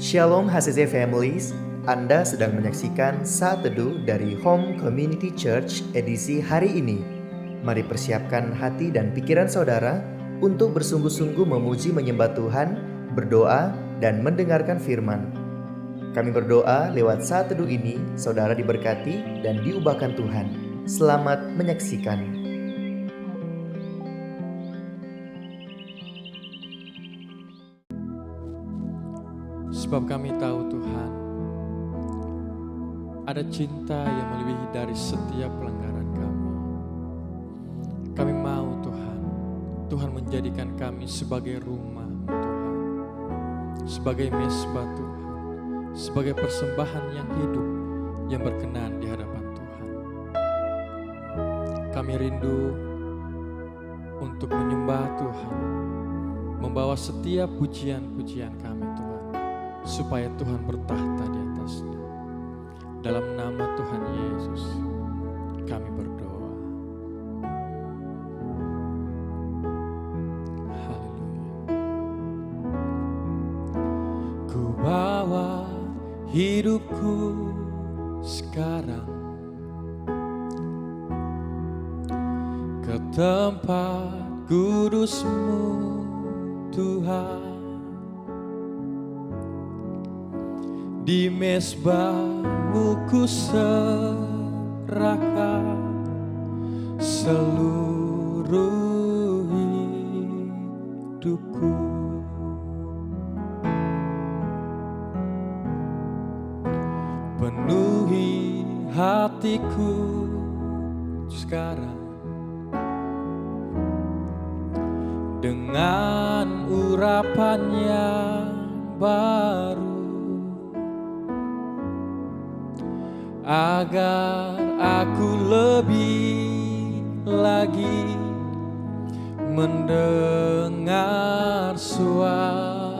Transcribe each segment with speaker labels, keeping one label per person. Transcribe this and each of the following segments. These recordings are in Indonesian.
Speaker 1: Shalom HCC Families, Anda sedang menyaksikan Saat Teduh dari Home Community Church edisi hari ini. Mari persiapkan hati dan pikiran saudara untuk bersungguh-sungguh memuji menyembah Tuhan, berdoa, dan mendengarkan firman. Kami berdoa lewat Saat Teduh ini, saudara diberkati dan diubahkan Tuhan. Selamat menyaksikan.
Speaker 2: Sebab kami tahu Tuhan, ada cinta yang melebihi dari setiap pelanggaran kami. Kami mau Tuhan, Tuhan menjadikan kami sebagai rumah Tuhan, sebagai mesbah Tuhan, sebagai persembahan yang hidup, yang berkenan di hadapan Tuhan. Kami rindu untuk menyembah Tuhan, membawa setiap pujian-pujian kami Tuhan, supaya Tuhan bertahta di atasnya. Dalam nama Tuhan Yesus, kami berdoa. Haleluya. Ku bawa hidupku sekarang ke tempat kudus-Mu, Tuhan. Di mesbah-Mu ku serahkan seluruh hidupku. Penuhi hatiku sekarang dengan urapan yang baru, agar aku lebih lagi mendengar suara-Mu.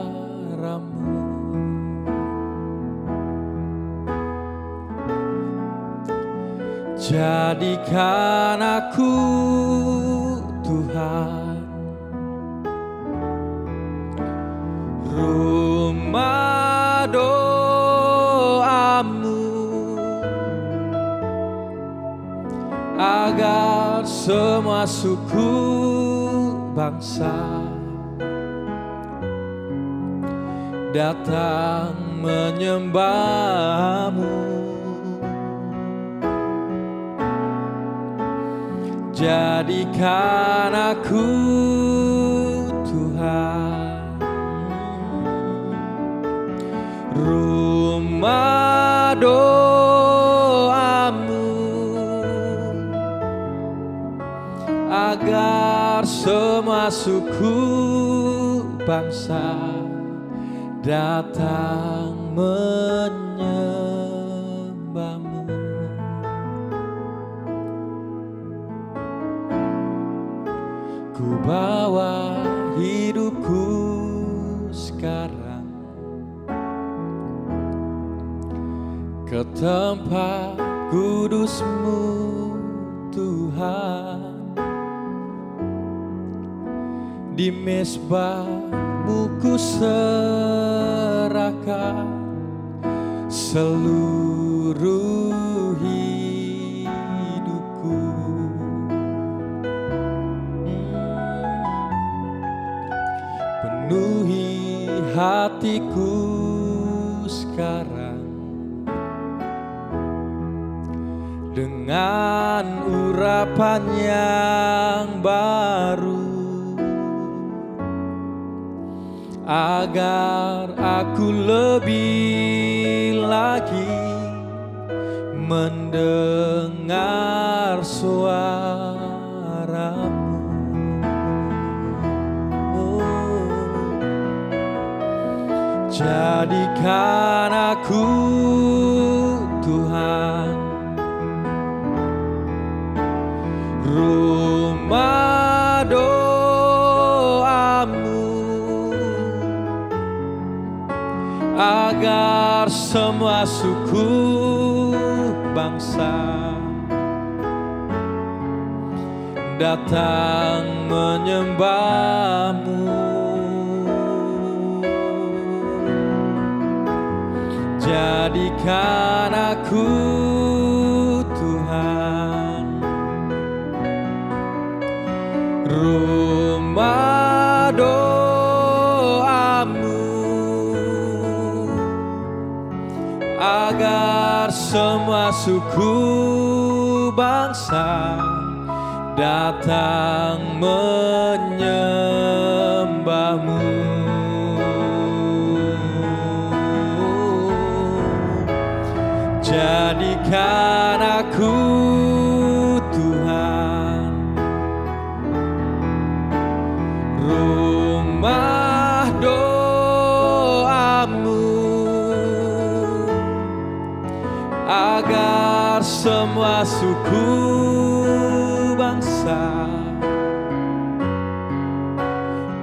Speaker 2: Jadikan aku Tuhan rumah doa-Mu, agar semua suku bangsa datang menyembah-Mu. Jadikan aku Tuhan rumah doa-Mu, agar semua suku bangsa datang menyembah-Mu. Ku bawa hidupku sekarang ke tempat kudus-Mu, Tuhan. Di mesbah-Mu ku serahkan seluruh hidupku. Penuhi hatiku sekarang dengan urapan yang baru, agar aku lebih lagi mendengar suara-Mu. Jadikan aku Tuhan rumah doa-Mu, agar semua suku bangsa datang menyembah-Mu. jadikan aku Tuhan rumah doamu, agar semua suku bangsa datang menyembahmu. Jadikan aku Tuhan rumah doamu, agar semua suku bangsa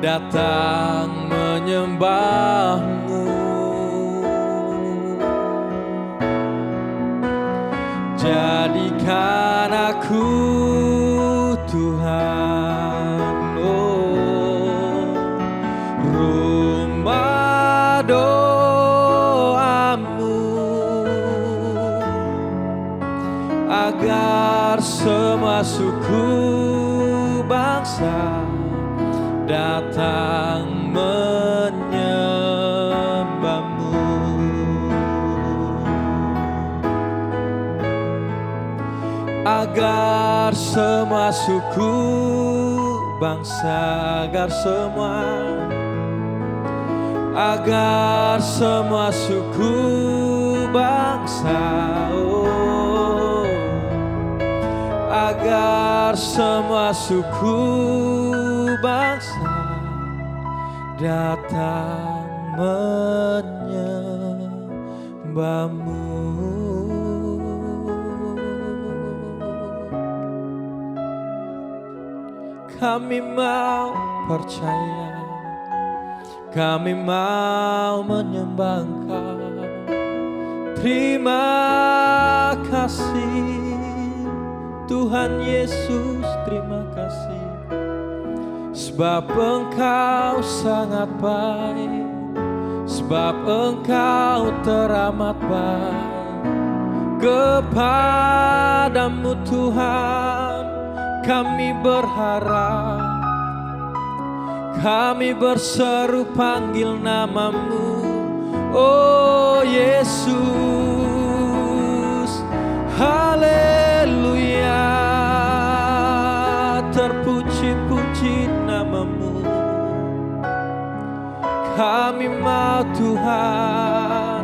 Speaker 2: datang menyembahmu. Jadikan aku Tuhan, oh, rumah doamu, agar semua suku bangsa datang menyembahmu. Agar semua suku bangsa, agar semua suku bangsa, oh, agar semua suku bangsa datang menyembahmu. Kami mau percaya, kami mau menyembah Engkau. Terima kasih Tuhan Yesus, terima kasih, sebab Engkau sangat baik, sebab Engkau teramat baik. Kepadamu Tuhan kami berharap, kami berseru panggil namamu, oh Yesus. Haleluya, terpuji-puji namamu. Kami mau Tuhan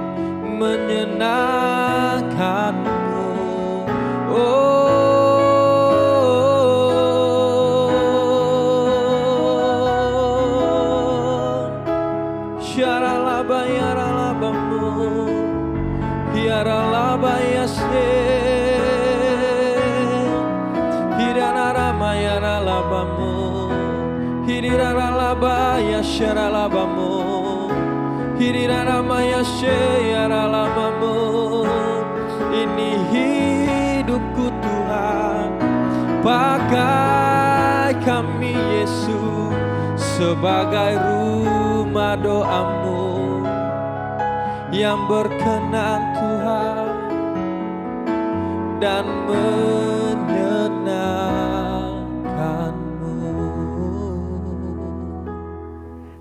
Speaker 2: menyenangkanmu, oh ini hidupku Tuhan, pakai kami Yesus sebagai rumah doamu yang berkenan Tuhan dan menyenangkanmu.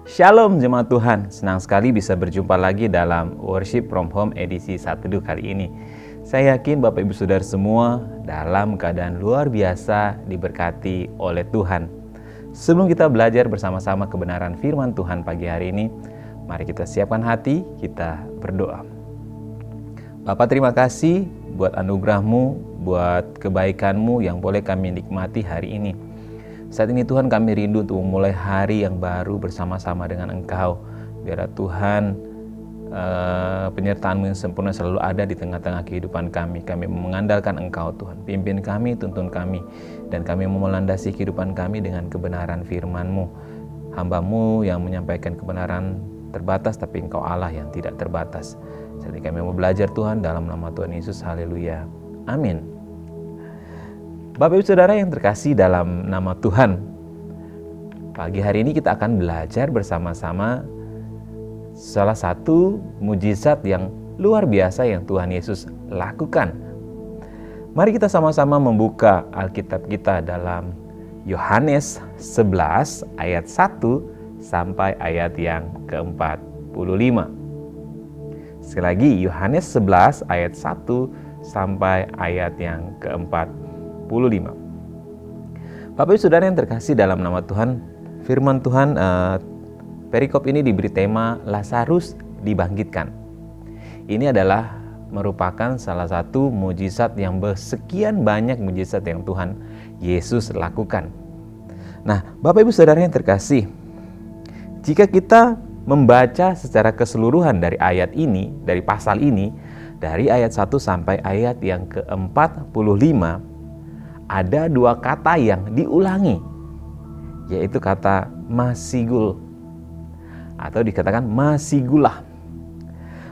Speaker 3: Shalom jemaat Tuhan, senang sekali bisa berjumpa lagi dalam Worship from Home edisi 1 Teduh kali ini. Saya yakin Bapak Ibu Saudara semua dalam keadaan luar biasa diberkati oleh Tuhan. Sebelum kita belajar bersama-sama kebenaran firman Tuhan pagi hari ini, mari kita siapkan hati, kita berdoa. Bapa, terima kasih buat anugerah-Mu, buat kebaikan-Mu yang boleh kami nikmati hari ini. Saat ini Tuhan, kami rindu untuk memulai hari yang baru bersama-sama dengan Engkau. Biar Tuhan penyertaan-Mu yang sempurna selalu ada di tengah-tengah kehidupan kami. Kami mengandalkan Engkau Tuhan. Pimpin kami, tuntun kami. Dan kami mau melandasi kehidupan kami dengan kebenaran firman-Mu. Hamba-Mu yang menyampaikan kebenaran terbatas, tapi Engkau Allah yang tidak terbatas. Saat ini kami mau belajar Tuhan dalam nama Tuhan Yesus. Haleluya. Amin. Bapak Ibu Saudara yang terkasih dalam nama Tuhan, pagi hari ini kita akan belajar bersama-sama salah satu mujizat yang luar biasa yang Tuhan Yesus lakukan. Mari kita sama-sama membuka Alkitab kita dalam Yohanes 11 ayat 1 sampai ayat yang ke-45. Sekali lagi, Yohanes 11 ayat 1 sampai ayat yang ke-45. Bapak Ibu Saudara yang terkasih dalam nama Tuhan, firman Tuhan, perikop ini diberi tema Lazarus dibangkitkan. Ini adalah merupakan salah satu mujizat yang bersekian banyak mujizat yang Tuhan Yesus lakukan. Nah, Bapak Ibu Saudara yang terkasih, jika kita membaca secara keseluruhan dari ayat ini, dari pasal ini, dari ayat 1 sampai ayat yang ke-45, ada dua kata yang diulangi, yaitu kata masigul, atau dikatakan masigulah.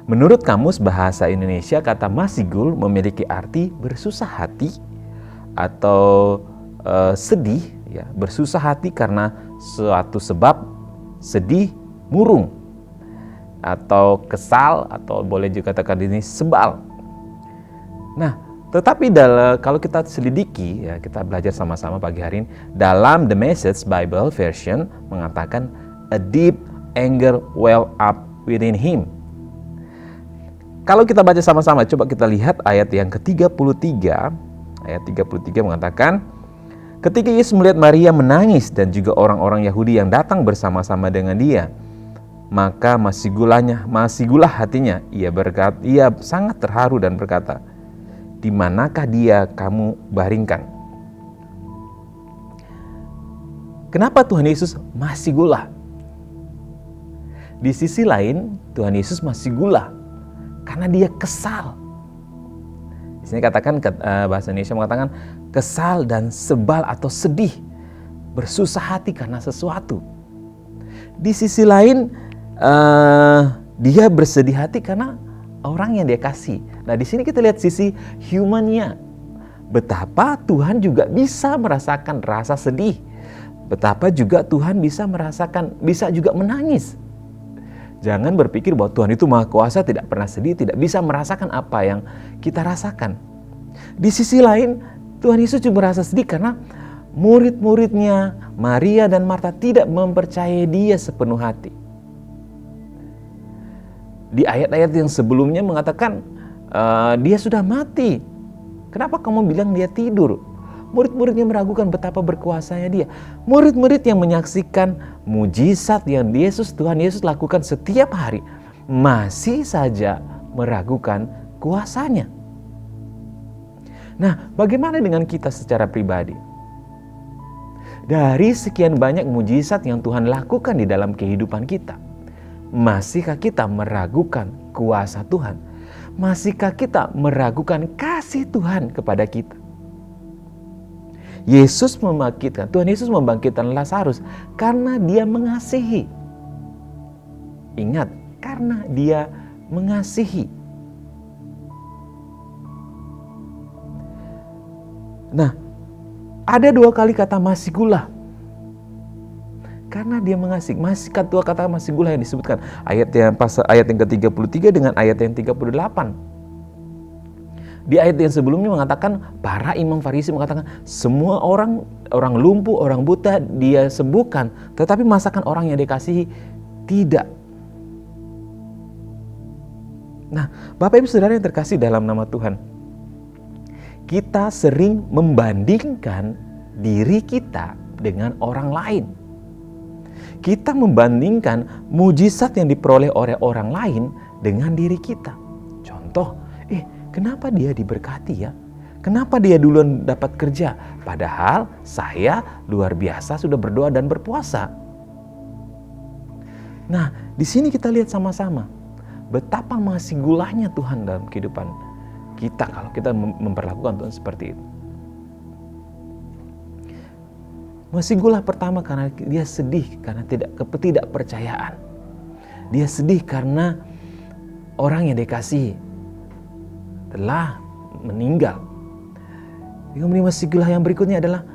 Speaker 3: Menurut Kamus Bahasa Indonesia, kata masigul memiliki arti bersusah hati atau sedih, ya, bersusah hati karena suatu sebab, sedih, murung, atau kesal, atau boleh juga katakan ini sebal. Nah, tetapi kalau kita selidiki, ya, kita belajar sama-sama pagi hari ini, dalam The Message Bible Version mengatakan a deep anger well up within him. Kalau kita baca sama-sama, coba kita lihat ayat yang ke-33. Ayat 33 mengatakan, ketika Yesus melihat Maria menangis dan juga orang-orang Yahudi yang datang bersama-sama dengan dia, maka masigulah hatinya. Ia sangat terharu dan berkata, di manakah dia kamu baringkan? Kenapa Tuhan Yesus masigulah? Di sisi lain, Tuhan Yesus masigulah karena dia kesal. Di sini katakan, bahasa Indonesia mengatakan kesal dan sebal atau sedih, bersusah hati karena sesuatu. Di sisi lain, dia bersedih hati karena orang yang dia kasih. Nah, di sini kita lihat sisi humannya. Betapa Tuhan juga bisa merasakan rasa sedih. Betapa juga Tuhan bisa juga menangis. Jangan berpikir bahwa Tuhan itu Maha Kuasa, tidak pernah sedih, tidak bisa merasakan apa yang kita rasakan. Di sisi lain, Tuhan Yesus juga merasa sedih karena murid-muridnya Maria dan Marta tidak mempercayai dia sepenuh hati. Di ayat-ayat yang sebelumnya mengatakan dia sudah mati. Kenapa kamu bilang dia tidur? Murid-muridnya meragukan betapa berkuasanya dia. Murid-murid yang menyaksikan mujizat yang Tuhan Yesus lakukan setiap hari masih saja meragukan kuasanya. Nah, bagaimana dengan kita secara pribadi? Dari sekian banyak mujizat yang Tuhan lakukan di dalam kehidupan kita, masihkah kita meragukan kuasa Tuhan? Masihkah kita meragukan kasih Tuhan kepada kita? Tuhan Yesus membangkitkan Lazarus karena dia mengasihi. Ingat, karena dia mengasihi. Nah, ada dua kali kata masigulah. Karena dia mengasihi. Masih dua kata masigulah yang disebutkan. Ayat yang ke-33 dengan ayat yang 38. Di ayat yang sebelumnya mengatakan, para imam Farisi mengatakan, semua orang lumpuh, orang buta dia sembuhkan, tetapi masakan orang yang dikasihi tidak. Nah, Bapak Ibu Saudara yang terkasih dalam nama Tuhan, kita sering membandingkan diri kita dengan orang lain. Kita membandingkan mujizat yang diperoleh oleh orang lain dengan diri kita. Contoh, kenapa dia diberkati ya? Kenapa dia duluan dapat kerja? Padahal saya luar biasa sudah berdoa dan berpuasa. Nah, di sini kita lihat sama-sama betapa masih gulahnya Tuhan dalam kehidupan kita kalau kita memperlakukan Tuhan seperti itu. Masih gula pertama karena dia sedih karena ketidakpercayaan. Dia sedih karena orang yang dikasihi telah meninggal. Kemudian masih gula yang berikutnya adalah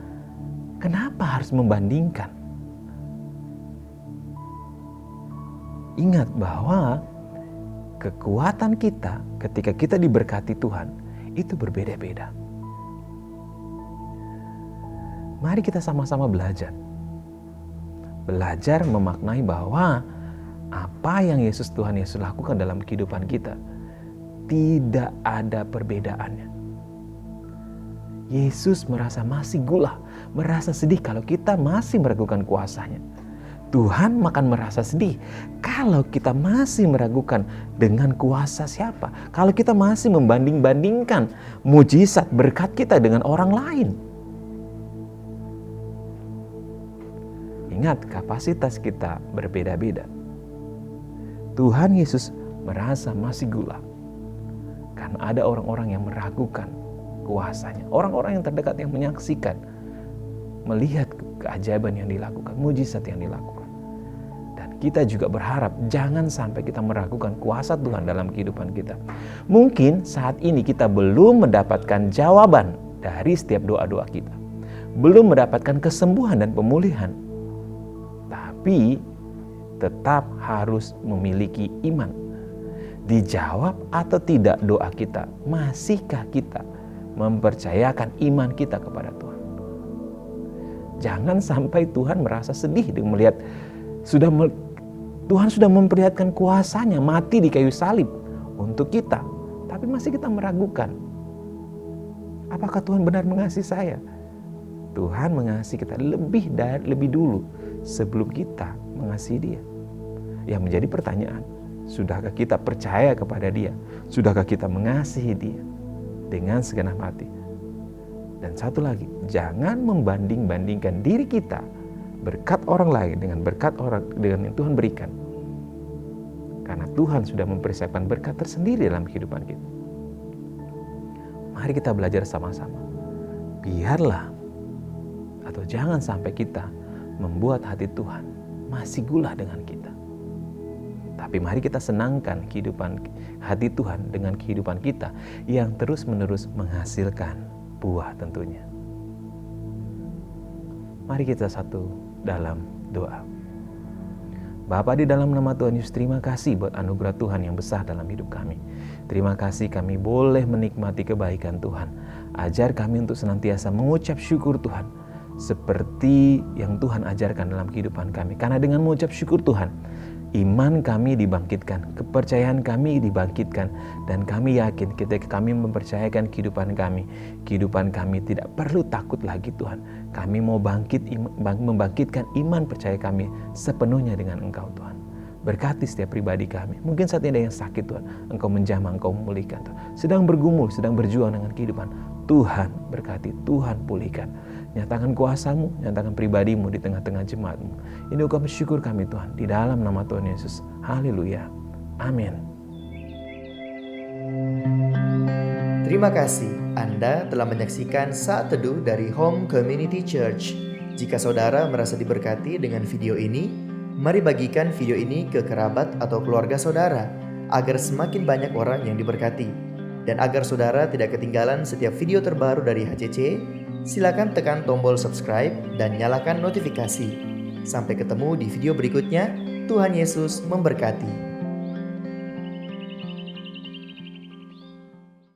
Speaker 3: kenapa harus membandingkan? Ingat bahwa kekuatan kita ketika kita diberkati Tuhan itu berbeda-beda. Mari kita sama-sama belajar. Belajar memaknai bahwa apa yang Tuhan Yesus lakukan dalam kehidupan kita tidak ada perbedaannya. Yesus merasa masih gula, merasa sedih kalau kita masih meragukan kuasanya. Tuhan akan merasa sedih kalau kita masih meragukan dengan kuasa siapa. Kalau kita masih membanding-bandingkan mujizat berkat kita dengan orang lain. Ingat, kapasitas kita berbeda-beda. Tuhan Yesus merasa masih gula karena ada orang-orang yang meragukan kuasanya. Orang-orang yang terdekat yang menyaksikan, melihat keajaiban yang dilakukan, mujizat yang dilakukan. Dan kita juga berharap jangan sampai kita meragukan kuasa Tuhan dalam kehidupan kita. Mungkin saat ini kita belum mendapatkan jawaban dari setiap doa-doa kita. Belum mendapatkan kesembuhan dan pemulihan. Tapi tetap harus memiliki iman. Dijawab atau tidak doa kita, masihkah kita mempercayakan iman kita kepada Tuhan? Jangan sampai Tuhan merasa sedih dengan melihat Tuhan sudah memperlihatkan kuasanya mati di kayu salib untuk kita, tapi masih kita meragukan. Apakah Tuhan benar mengasihi saya? Tuhan mengasihi kita lebih dulu sebelum kita mengasihi Dia. Yang menjadi pertanyaan, sudahkah kita percaya kepada Dia? Sudahkah kita mengasihi Dia dengan segenap hati? Dan satu lagi, jangan membanding-bandingkan diri kita berkat orang lain dengan berkat dengan yang Tuhan berikan. Karena Tuhan sudah mempersiapkan berkat tersendiri dalam kehidupan kita. Mari kita belajar sama-sama. Biarlah atau jangan sampai kita membuat hati Tuhan masih gula dengan kita. Tapi mari kita senangkan kehidupan hati Tuhan dengan kehidupan kita yang terus-menerus menghasilkan buah tentunya. Mari kita satu dalam doa. Bapa, di dalam nama Tuhan Yesus, terima kasih buat anugerah Tuhan yang besar dalam hidup kami. Terima kasih kami boleh menikmati kebaikan Tuhan. Ajar kami untuk senantiasa mengucap syukur Tuhan, seperti yang Tuhan ajarkan dalam kehidupan kami. Karena dengan mengucap syukur Tuhan, iman kami dibangkitkan, kepercayaan kami dibangkitkan, dan kami yakin ketika kami mempercayakan kehidupan kami tidak perlu takut lagi Tuhan. Kami mau membangkitkan iman percaya kami sepenuhnya dengan Engkau Tuhan. Berkati setiap pribadi kami. Mungkin saat ini ada yang sakit Tuhan, Engkau menjamah, Engkau memulihkan Tuhan. Sedang bergumul, sedang berjuang dengan kehidupan, Tuhan berkati, Tuhan pulihkan. Nyatakan kuasa-Mu, nyatakan pribadi-Mu di tengah-tengah jemaat-Mu. Ini ungkap syukur kami Tuhan, di dalam nama Tuhan Yesus. Haleluya. Amin.
Speaker 1: Terima kasih Anda telah menyaksikan Saat Teduh dari Home Community Church. Jika saudara merasa diberkati dengan video ini, mari bagikan video ini ke kerabat atau keluarga saudara, agar semakin banyak orang yang diberkati. Dan agar saudara tidak ketinggalan setiap video terbaru dari HCC, silakan tekan tombol subscribe dan nyalakan notifikasi. Sampai ketemu di video berikutnya. Tuhan Yesus memberkati.